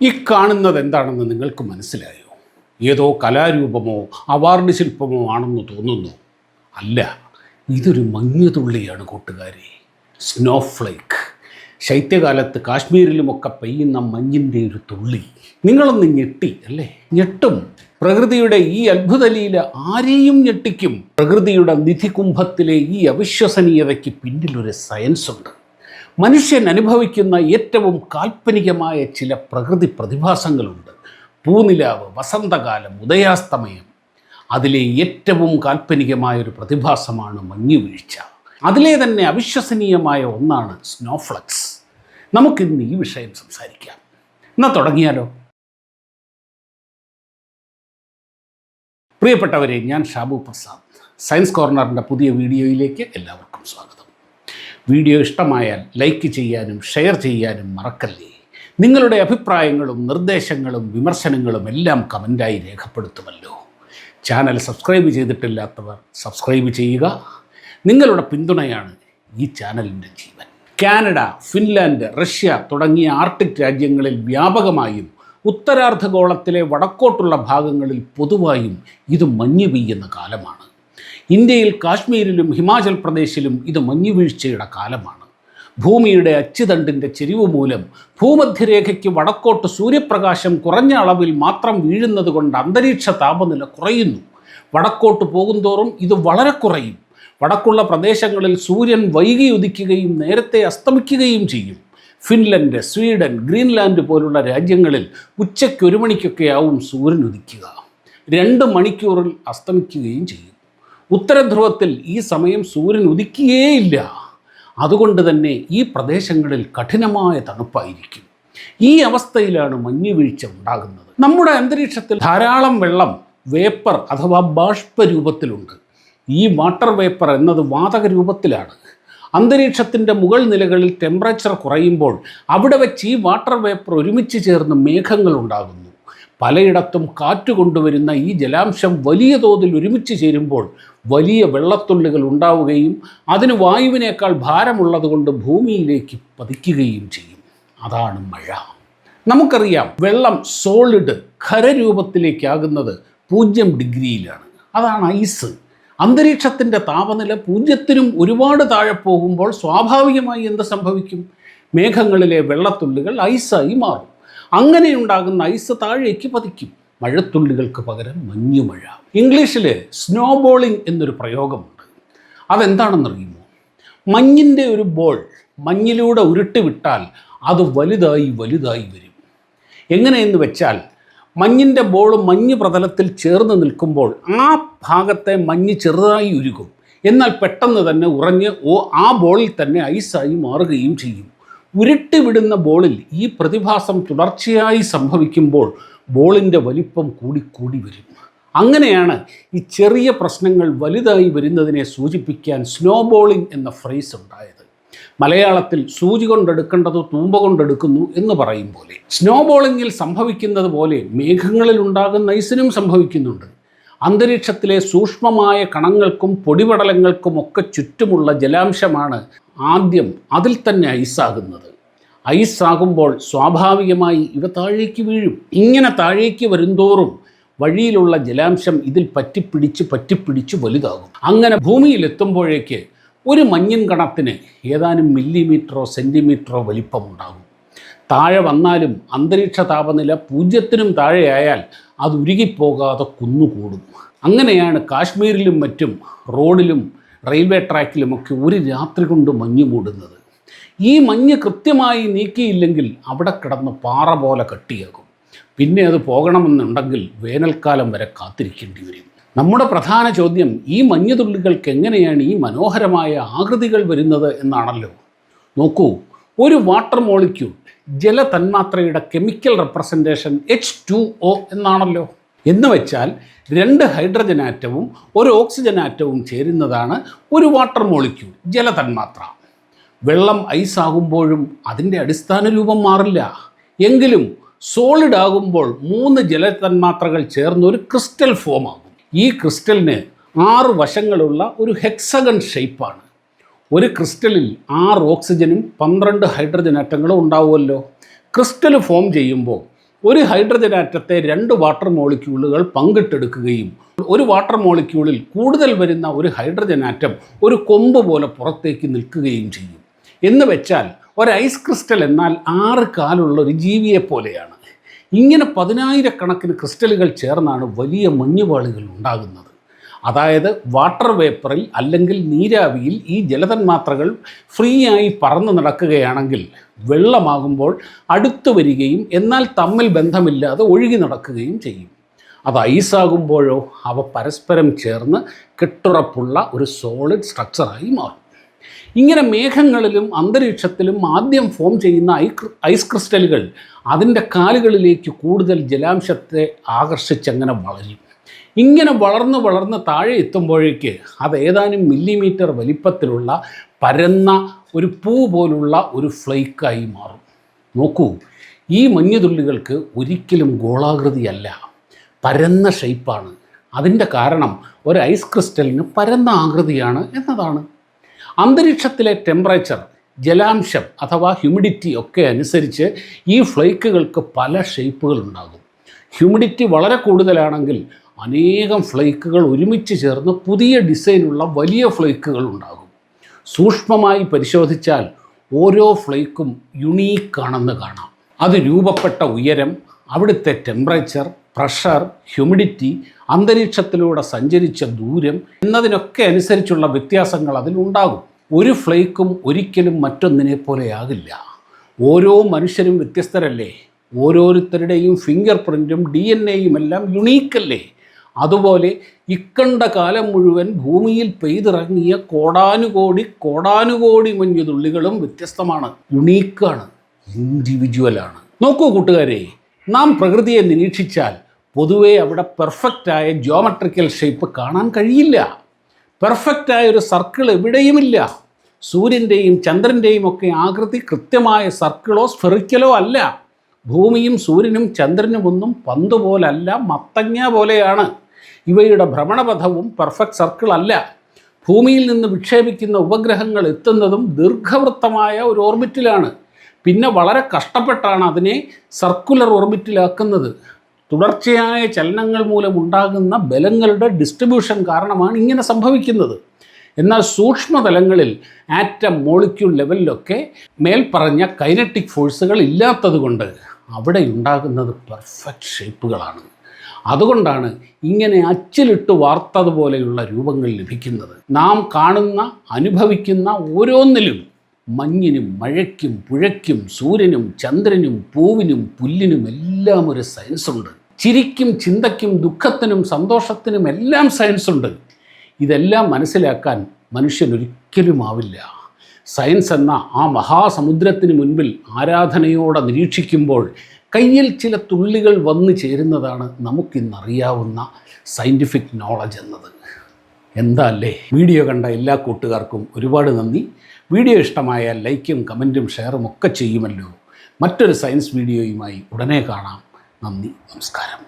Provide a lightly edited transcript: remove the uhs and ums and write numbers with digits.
ഈ കാണുന്നത് എന്താണെന്ന് നിങ്ങൾക്ക് മനസ്സിലായോ? ഏതോ കലാരൂപമോ അവാർഡ് ശില്പമോ ആണെന്ന് തോന്നുന്നു. അല്ല, ഇതൊരു മഞ്ഞുതുള്ളിയാണ് കൂട്ടുകാരെ. സ്നോഫ്ലേക്ക്. ശൈത്യകാലത്ത് കാശ്മീരിലുമൊക്കെ പെയ്യുന്ന മഞ്ഞിൻ്റെ ഒരു തുള്ളി. നിങ്ങളൊന്ന് ഞെട്ടി അല്ലേ? ഞെട്ടും. പ്രകൃതിയുടെ ഈ അത്ഭുതലീല ആരെയും ഞെട്ടിക്കും. പ്രകൃതിയുടെ നിധികുംഭത്തിലെ ഈ അവിശ്വസനീയതയ്ക്ക് പിന്നിലൊരു സയൻസ് ഉണ്ട്. മനുഷ്യൻ അനുഭവിക്കുന്ന ഏറ്റവും കാൽപ്പനികമായ ചില പ്രകൃതി പ്രതിഭാസങ്ങളുണ്ട്. പൂനിലാവ്, വസന്തകാലം, ഉദയാസ്തമയം. അതിലെ ഏറ്റവും കാൽപ്പനികമായൊരു പ്രതിഭാസമാണ് മഞ്ഞുവീഴ്ച. അതിലെ തന്നെ അവിശ്വസനീയമായ ഒന്നാണ് സ്നോഫ്ലക്സ്. നമുക്കിന്ന് ഈ വിഷയം സംസാരിക്കാം. എന്നാൽ തുടങ്ങിയാലോ? പ്രിയപ്പെട്ടവരെ, ഞാൻ ഷാബു പ്രസാദ്. സയൻസ് കോർണറിൻ്റെ പുതിയ വീഡിയോയിലേക്ക് എല്ലാവർക്കും സ്വാഗതം. വീഡിയോ ഇഷ്ടമായാൽ ലൈക്ക് ചെയ്യാനും ഷെയർ ചെയ്യാനും മറക്കല്ലേ. നിങ്ങളുടെ അഭിപ്രായങ്ങളും നിർദ്ദേശങ്ങളും വിമർശനങ്ങളും എല്ലാം കമൻറ്റായി രേഖപ്പെടുത്തുമല്ലോ. ചാനൽ സബ്സ്ക്രൈബ് ചെയ്തിട്ടില്ലാത്തവർ സബ്സ്ക്രൈബ് ചെയ്യുക. നിങ്ങളുടെ പിന്തുണയാണ് ഈ ചാനലിൻ്റെ ജീവൻ. കാനഡ, ഫിൻലാൻഡ്, റഷ്യ തുടങ്ങിയ ആർട്ടിക് രാജ്യങ്ങളിൽ വ്യാപകമായും ഉത്തരാർദ്ധഗോളത്തിലെ വടക്കോട്ടുള്ള ഭാഗങ്ങളിൽ പൊതുവായും ഇത് മഞ്ഞ് പെയ്യുന്ന കാലമാണ്. ഇന്ത്യയിൽ കാശ്മീരിലും ഹിമാചൽ പ്രദേശിലും ഇത് മഞ്ഞുവീഴ്ചയുടെ കാലമാണ്. ഭൂമിയുടെ അച്ചുതണ്ടിൻ്റെ ചെരിവ് മൂലം ഭൂമധ്യരേഖയ്ക്ക് വടക്കോട്ട് സൂര്യപ്രകാശം കുറഞ്ഞ അളവിൽ മാത്രം വീഴുന്നത് കൊണ്ട് അന്തരീക്ഷ താപനില കുറയുന്നു. വടക്കോട്ട് പോകുന്തോറും ഇത് വളരെ കുറയും. വടക്കുള്ള പ്രദേശങ്ങളിൽ സൂര്യൻ വൈകി ഉദിക്കുകയും നേരത്തെ അസ്തമിക്കുകയും ചെയ്യും. ഫിൻലൻഡ്, സ്വീഡൻ, ഗ്രീൻലാൻഡ് പോലുള്ള രാജ്യങ്ങളിൽ ഉച്ചയ്ക്ക് 1 മണിക്കൊക്കെയാവും സൂര്യൻ ഉദിക്കുക. 2 മണിക്കൂറിൽ അസ്തമിക്കുകയും ചെയ്യും. ഉത്തരധ്രുവത്തിൽ ഈ സമയം സൂര്യൻ ഉദിക്കുകയേയില്ല. അതുകൊണ്ട് തന്നെ ഈ പ്രദേശങ്ങളിൽ കഠിനമായ തണുപ്പായിരിക്കും. ഈ അവസ്ഥയിലാണ് മഞ്ഞുവീഴ്ച ഉണ്ടാകുന്നത്. നമ്മുടെ അന്തരീക്ഷത്തിൽ ധാരാളം വെള്ളം വേപ്പർ അഥവാ ബാഷ്പ രൂപത്തിലുണ്ട്. ഈ വാട്ടർ വേപ്പർ എന്നത് വാതക രൂപത്തിലാണ്. അന്തരീക്ഷത്തിൻ്റെ മുകൾ നിലകളിൽ ടെമ്പറേച്ചർ കുറയുമ്പോൾ അവിടെ വെച്ച് ഈ വാട്ടർ വേപ്പർ ഒരുമിച്ച് ചേർന്ന് മേഘങ്ങൾ ഉണ്ടാകുന്നു. പലയിടത്തും കാറ്റ് കൊണ്ടുവരുന്ന ഈ ജലാംശം വലിയ തോതിൽ ഒരുമിച്ച് ചേരുമ്പോൾ വലിയ വെള്ളത്തുള്ളികൾ ഉണ്ടാവുകയും അതിന് വായുവിനേക്കാൾ ഭാരമുള്ളതുകൊണ്ട് ഭൂമിയിലേക്ക് പതിക്കുകയും ചെയ്യും. അതാണ് മഴ. നമുക്കറിയാം, വെള്ളം സോളിഡ് ഖരരൂപത്തിലേക്കാകുന്നത് 0 ഡിഗ്രിയിലാണ്. അതാണ് ഐസ്. അന്തരീക്ഷത്തിൻ്റെ താപനില 0-നും ഒരുപാട് താഴെ പോകുമ്പോൾ സ്വാഭാവികമായി എന്ത് സംഭവിക്കും? മേഘങ്ങളിലെ വെള്ളത്തുള്ളികൾ ഐസായി മാറും. അങ്ങനെയുണ്ടാകുന്ന ഐസ് താഴേക്ക് പതിക്കും. മഴത്തുള്ളികൾക്ക് പകരം മഞ്ഞുമഴ. ഇംഗ്ലീഷിൽ സ്നോബോളിംഗ് എന്നൊരു പ്രയോഗമുണ്ട്. അതെന്താണെന്നറിയുമോ? മഞ്ഞിൻ്റെ ഒരു ബോൾ മഞ്ഞിലൂടെ ഉരുട്ടി വിട്ടാൽ അത് വലുതായി വലുതായി വരും. എങ്ങനെയെന്ന് വെച്ചാൽ, മഞ്ഞിൻ്റെ ബോൾ മഞ്ഞ് പ്രതലത്തിൽ ചേർന്ന് നിൽക്കുമ്പോൾ ആ ഭാഗത്തെ മഞ്ഞ് ചെറുതായി ഉരുകും. എന്നാൽ പെട്ടെന്ന് തന്നെ ഉറഞ്ഞ് ആ ബോളിൽ തന്നെ ഐസായി മാറുകയും ചെയ്യും. ഉരുട്ടിവിടുന്ന ബോളിൽ ഈ പ്രതിഭാസം തുടർച്ചയായി സംഭവിക്കുമ്പോൾ ബോളിൻ്റെ വലിപ്പം കൂടിക്കൂടി വരും. അങ്ങനെയാണ് ഈ ചെറിയ പ്രശ്നങ്ങൾ വലുതായി വരുന്നതിനെ സൂചിപ്പിക്കാൻ സ്നോബോളിംഗ് എന്ന ഫ്രേസ് ഉണ്ടായത്. മലയാളത്തിൽ സൂചി കൊണ്ടെടുക്കേണ്ടത് തൂമ്പ കൊണ്ടെടുക്കുന്നു എന്ന് പറയും പോലെ സ്നോബോളിങ്ങിൽ സംഭവിക്കുന്നത് പോലെ മേഘങ്ങളിൽ ഉണ്ടാകുന്ന ഐസിനും സംഭവിക്കുന്നുണ്ട്. അന്തരീക്ഷത്തിലെ സൂക്ഷ്മമായ കണങ്ങൾക്കും പൊടിപടലങ്ങൾക്കും ഒക്കെ ചുറ്റുമുള്ള ജലാംശമാണ് ആദ്യം അതിൽ തന്നെ ഐസാകുന്നത്. ഐസാകുമ്പോൾ സ്വാഭാവികമായി ഇവ താഴേക്ക് വീഴും. ഇങ്ങനെ താഴേക്ക് വരുന്തോറും വഴിയിലുള്ള ജലാംശം ഇതിൽ പറ്റിപ്പിടിച്ച് വലുതാകും. അങ്ങനെ ഭൂമിയിലെത്തുമ്പോഴേക്ക് ഒരു മഞ്ഞിൻ കണത്തിന് ഏതാനും മില്ലിമീറ്ററോ സെൻറ്റിമീറ്ററോ വലിപ്പമുണ്ടാകും. താഴെ വന്നാലും അന്തരീക്ഷ താപനില 0-നും താഴെയായാൽ അത് ഉരുകിപ്പോകാതെ കുന്നുകൂടും. അങ്ങനെയാണ് കാശ്മീരിലും മറ്റും റോഡിലും റെയിൽവേ ട്രാക്കിലുമൊക്കെ ഒരു രാത്രി കൊണ്ട് മഞ്ഞ് മൂടുന്നത്. ഈ മഞ്ഞ് കൃത്യമായി നീക്കിയില്ലെങ്കിൽ അവിടെ കിടന്ന് പാറ പോലെ കട്ടിയാകും. പിന്നെ അത് പോകണമെന്നുണ്ടെങ്കിൽ വേനൽക്കാലം വരെ കാത്തിരിക്കേണ്ടി വരും. നമ്മുടെ പ്രധാന ചോദ്യം, ഈ മഞ്ഞുതുള്ളികൾക്ക് എങ്ങനെയാണ് ഈ മനോഹരമായ ആകൃതികൾ വരുന്നത് എന്നാണല്ലോ. നോക്കൂ, ഒരു വാട്ടർ മോളിക്യൂൾ ജലതന്മാത്രയുടെ കെമിക്കൽ റെപ്രസെൻറ്റേഷൻ H2O എന്നാണല്ലോ. എന്ന് വെച്ചാൽ 2 ഹൈഡ്രജൻ ആറ്റവും 1 ഓക്സിജൻ ആറ്റവും ചേരുന്നതാണ് ഒരു വാട്ടർ മോളിക്യൂൾ, ജലതന്മാത്ര. വെള്ളം ഐസാകുമ്പോഴും അതിൻ്റെ അടിസ്ഥാന രൂപം മാറില്ല. എങ്കിലും സോളിഡ് ആകുമ്പോൾ 3 ജലതന്മാത്രകൾ ചേർന്ന് ഒരു ക്രിസ്റ്റൽ ഫോം ആകും. ഈ ക്രിസ്റ്റലിന് 6 വശങ്ങളുള്ള ഒരു ഹെക്സഗൺ ഷേപ്പാണ്. ഒരു ക്രിസ്റ്റലിൽ 6 ഓക്സിജനും 12 ഹൈഡ്രജൻ ആറ്റങ്ങളും ഉണ്ടാവുമല്ലോ. ക്രിസ്റ്റൽ ഫോം ചെയ്യുമ്പോൾ ഒരു ഹൈഡ്രജൻ ആറ്റത്തെ 2 വാട്ടർ മോളിക്യൂളുകൾ പങ്കിട്ടെടുക്കുകയും ഒരു വാട്ടർ മോളിക്യൂളിൽ കൂടുതൽ വരുന്ന ഒരു ഹൈഡ്രജൻ ആറ്റം ഒരു കൊമ്പ് പോലെ പുറത്തേക്ക് നിൽക്കുകയും ചെയ്യും. എന്ന് വെച്ചാൽ ഒരു ഐസ് ക്രിസ്റ്റൽ എന്നാൽ 6 കാലുള്ള ഒരു ജീവിയെ പോലെയാണ്. ഇങ്ങനെ 10,000 ക്രിസ്റ്റലുകൾ ചേർന്നാണ് വലിയ മഞ്ഞുപാളികൾ ഉണ്ടാകുന്നത്. അതായത് വാട്ടർ വേപ്പറിൽ അല്ലെങ്കിൽ നീരാവിയിൽ ഈ ജലതന്മാത്രകൾ ഫ്രീ ആയി പറന്നു നടക്കുകയാണെങ്കിൽ വെള്ളമാകുമ്പോൾ അടുത്തു വരികയും എന്നാൽ തമ്മിൽ ബന്ധമില്ലാതെ ഒഴുകി നടക്കുകയും ചെയ്യും. അത് ഐസാകുമ്പോഴോ അവ പരസ്പരം ചേർന്ന് കെട്ടുറപ്പുള്ള ഒരു സോളിഡ് സ്ട്രക്ചറായി മാറും. ഇങ്ങനെ മേഘങ്ങളിലും അന്തരീക്ഷത്തിലും ആദ്യം ഫോം ചെയ്യുന്ന ഐസ് ക്രിസ്റ്റലുകൾ അതിൻ്റെ കാലുകളിലേക്ക് കൂടുതൽ ജലാംശത്തെ ആകർഷിച്ചങ്ങനെ വളരും. ഇങ്ങനെ വളർന്ന് താഴെ എത്തുമ്പോഴേക്ക് അത് ഏതാനും മില്ലിമീറ്റർ വലിപ്പത്തിലുള്ള പരന്ന ഒരു പൂ പോലുള്ള ഒരു ഫ്ലേക്കായി മാറും. നോക്കൂ, ഈ മഞ്ഞുതുള്ളികൾക്ക് ഒരിക്കലും ഗോളാകൃതിയല്ല, പരന്ന ഷേപ്പാണ്. അതിൻ്റെ കാരണം ഒരു ഐസ് ക്രിസ്റ്റലിന് പരന്ന ആകൃതിയാണ് എന്നതാണ്. അന്തരീക്ഷത്തിലെ ടെമ്പറേച്ചർ, ജലാംശം അഥവാ ഹ്യൂമിഡിറ്റി ഒക്കെ അനുസരിച്ച് ഈ ഫ്ലേക്കുകൾക്ക് പല ഷേപ്പുകൾ ഉണ്ടാകും. ഹ്യൂമിഡിറ്റി വളരെ കൂടുതലാണെങ്കിൽ അനേകം ഫ്ലേക്കുകൾ ഒരുമിച്ച് ചേർന്ന് പുതിയ ഡിസൈനുള്ള വലിയ ഫ്ലേക്കുകൾ ഉണ്ടാകും. സൂക്ഷ്മമായി പരിശോധിച്ചാൽ ഓരോ ഫ്ലേക്കും യുണീക്കാണെന്ന് കാണാം. അത് രൂപപ്പെട്ട ഉയരം, അവിടുത്തെ ടെമ്പറേച്ചർ, പ്രഷർ, ഹ്യൂമിഡിറ്റി, അന്തരീക്ഷത്തിലൂടെ സഞ്ചരിച്ച ദൂരം എന്നതിനൊക്കെ അനുസരിച്ചുള്ള വ്യത്യാസങ്ങൾ അതിലുണ്ടാകും. ഒരു ഫ്ലേക്കും ഒരിക്കലും മറ്റൊന്നിനെ പോലെയാകില്ല. ഓരോ മനുഷ്യരും വ്യത്യസ്തരല്ലേ? ഓരോരുത്തരുടെയും ഫിംഗർ പ്രിൻറ്റും DNA-യും എല്ലാം യുണീക്കല്ലേ? അതുപോലെ ഇക്കണ്ട കാലം മുഴുവൻ ഭൂമിയിൽ പെയ്തിറങ്ങിയ കോടാനുകോടി മഞ്ഞുതുള്ളികളും വ്യത്യസ്തമാണ്, യുണീക്കാണ്, ഇൻഡിവിജ്വലാണ്. നോക്കൂ കൂട്ടുകാരെ, നാം പ്രകൃതിയെ നിരീക്ഷിച്ചാൽ പൊതുവേ അവിടെ പെർഫെക്റ്റായ ജിയോമെട്രിക്കൽ ഷേപ്പ് കാണാൻ കഴിയില്ല. പെർഫെക്റ്റായ ഒരു സർക്കിൾ എവിടെയുമില്ല. സൂര്യൻ്റെയും ചന്ദ്രൻ്റെയും ഒക്കെ ആകൃതി കൃത്യമായ സർക്കിളോ സ്ഫെറിക്കലോ അല്ല. ഭൂമിയും സൂര്യനും ചന്ദ്രനുമൊന്നും പന്ത് പോലല്ല, മത്തങ്ങ പോലെയാണ്. ഇവയുടെ ഭ്രമണപഥവും പെർഫെക്റ്റ് സർക്കിൾ അല്ല. ഭൂമിയിൽ നിന്ന് വിക്ഷേപിക്കുന്ന ഉപഗ്രഹങ്ങൾ എത്തുന്നതും ദീർഘവൃത്തമായ ഒരു ഓർബിറ്റിലാണ്. പിന്നെ വളരെ കഷ്ടപ്പെട്ടാണ് അതിനെ സർക്കുലർ ഓർബിറ്റിലാക്കുന്നത്. തുടർച്ചയായ ചലനങ്ങൾ മൂലമുണ്ടാകുന്ന ബലങ്ങളുടെ ഡിസ്ട്രിബ്യൂഷൻ കാരണമാണ് ഇങ്ങനെ സംഭവിക്കുന്നത്. എന്നാൽ സൂക്ഷ്മതലങ്ങളിൽ ആറ്റം, മോളിക്യൂൾ ലെവലിലൊക്കെ മേൽപ്പറഞ്ഞ കൈനറ്റിക് ഫോഴ്സുകൾ ഇല്ലാത്തതുകൊണ്ട് അവിടെ ഉണ്ടാകുന്നത് പെർഫെക്റ്റ് ഷേപ്പുകളാണ്. അതുകൊണ്ടാണ് ഇങ്ങനെ അച്ചിലിട്ട് വാർത്തതുപോലെയുള്ള രൂപങ്ങൾ ലഭിക്കുന്നത്. നാം കാണുന്ന, അനുഭവിക്കുന്ന ഓരോന്നിലും മഞ്ഞിനും മഴയ്ക്കും പുഴയ്ക്കും സൂര്യനും ചന്ദ്രനും പൂവിനും പുല്ലിനും എല്ലാം ഒരു സയൻസുണ്ട്. ചിരിക്കും ചിന്തയ്ക്കും ദുഃഖത്തിനും സന്തോഷത്തിനും എല്ലാം സയൻസുണ്ട്. ഇതെല്ലാം മനസ്സിലാക്കാൻ മനുഷ്യനൊരിക്കലും ആവില്ല. സയൻസ് എന്ന ആ മഹാസമുദ്രത്തിന് മുൻപിൽ ആരാധനയോടെ നിരീക്ഷിക്കുമ്പോൾ കയ്യിൽ ചില തുള്ളികൾ വന്നു ചേരുന്നതാണ് നമുക്കിന്നറിയാവുന്ന സയൻറ്റിഫിക് നോളജ് എന്നത്. എന്താ അല്ലേ? വീഡിയോ കണ്ട എല്ലാ കൂട്ടുകാർക്കും ഒരുപാട് നന്ദി. വീഡിയോ ഇഷ്ടമായാൽ ലൈക്കും കമൻറ്റും ഷെയറും ഒക്കെ ചെയ്യുമല്ലോ. മറ്റൊരു സയൻസ് വീഡിയോയുമായി ഉടനെ കാണാം. നന്ദി, നമസ്കാരം.